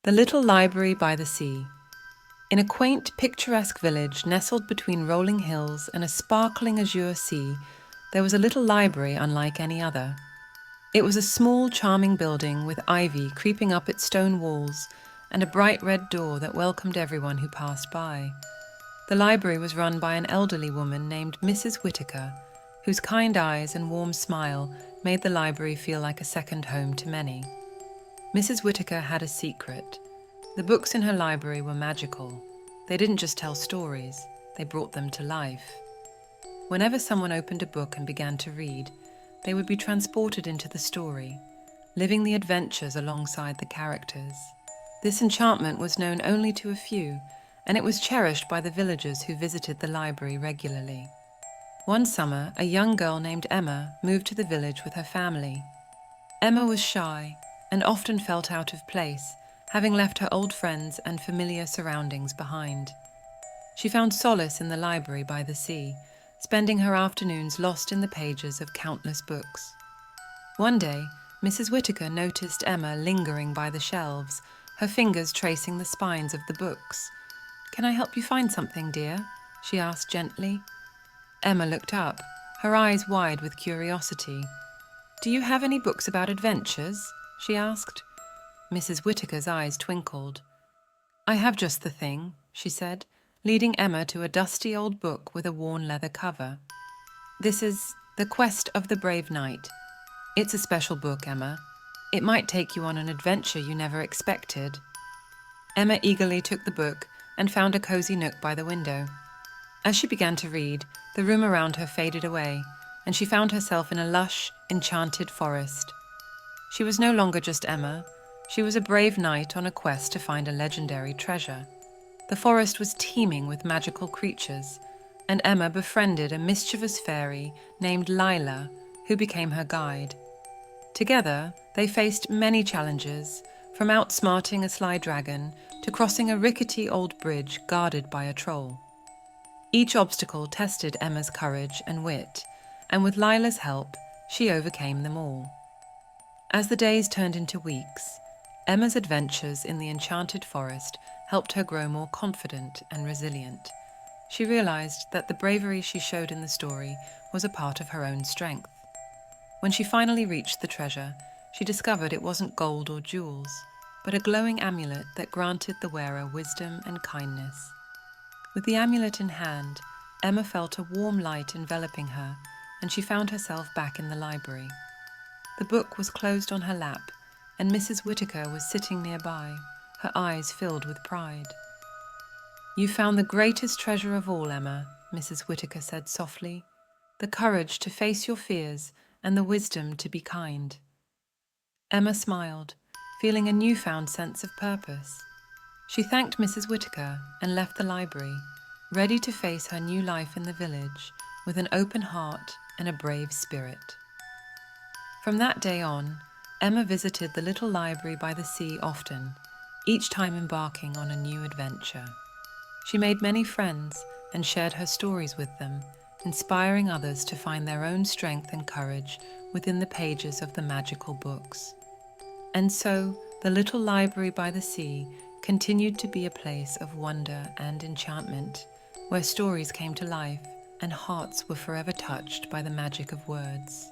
The Little Library by the Sea. In a quaint, picturesque village nestled between rolling hills and a sparkling azure sea, there was a little library unlike any other. It was a small, charming building with ivy creeping up its stone walls and a bright red door that welcomed everyone who passed by. The library was run by an elderly woman named Mrs. Whittaker, whose kind eyes and warm smile made the library feel like a second home to many. Mrs. Whittaker had a secret. The books in her library were magical. They didn't just tell stories, they brought them to life. Whenever someone opened a book and began to read, they would be transported into the story, living the adventures alongside the characters. This enchantment was known only to a few, and it was cherished by the villagers who visited the library regularly. One summer, a young girl named Emma moved to the village with her family. Emma was shy and often felt out of place, having left her old friends and familiar surroundings behind. She found solace in the library by the sea, spending her afternoons lost in the pages of countless books. One day, Mrs. Whittaker noticed Emma lingering by the shelves, her fingers tracing the spines of the books. "Can I help you find something, dear?" she asked gently. Emma looked up, her eyes wide with curiosity. "Do you have any books about adventures?" she asked. Mrs. Whittaker's eyes twinkled. "I have just the thing," she said, leading Emma to a dusty old book with a worn leather cover. "This is The Quest of the Brave Knight. It's a special book, Emma. It might take you on an adventure you never expected." Emma eagerly took the book and found a cozy nook by the window. As she began to read, the room around her faded away, and she found herself in a lush, enchanted forest. She was no longer just Emma. She was a brave knight on a quest to find a legendary treasure. The forest was teeming with magical creatures, and Emma befriended a mischievous fairy named Lila, who became her guide. Together, they faced many challenges, from outsmarting a sly dragon to crossing a rickety old bridge guarded by a troll. Each obstacle tested Emma's courage and wit, and with Lila's help, she overcame them all. As the days turned into weeks, Emma's adventures in the enchanted forest helped her grow more confident and resilient. She realized that the bravery she showed in the story was a part of her own strength. When she finally reached the treasure, she discovered it wasn't gold or jewels, but a glowing amulet that granted the wearer wisdom and kindness. With the amulet in hand, Emma felt a warm light enveloping her, and she found herself back in the library. The book was closed on her lap, and Mrs. Whittaker was sitting nearby, her eyes filled with pride. "You found the greatest treasure of all, Emma," Mrs. Whittaker said softly, "the courage to face your fears and the wisdom to be kind." Emma smiled, feeling a newfound sense of purpose. She thanked Mrs. Whittaker and left the library, ready to face her new life in the village with an open heart and a brave spirit. From that day on, Emma visited the little library by the sea often, each time embarking on a new adventure. She made many friends and shared her stories with them, inspiring others to find their own strength and courage within the pages of the magical books. And so, the little library by the sea continued to be a place of wonder and enchantment, where stories came to life and hearts were forever touched by the magic of words.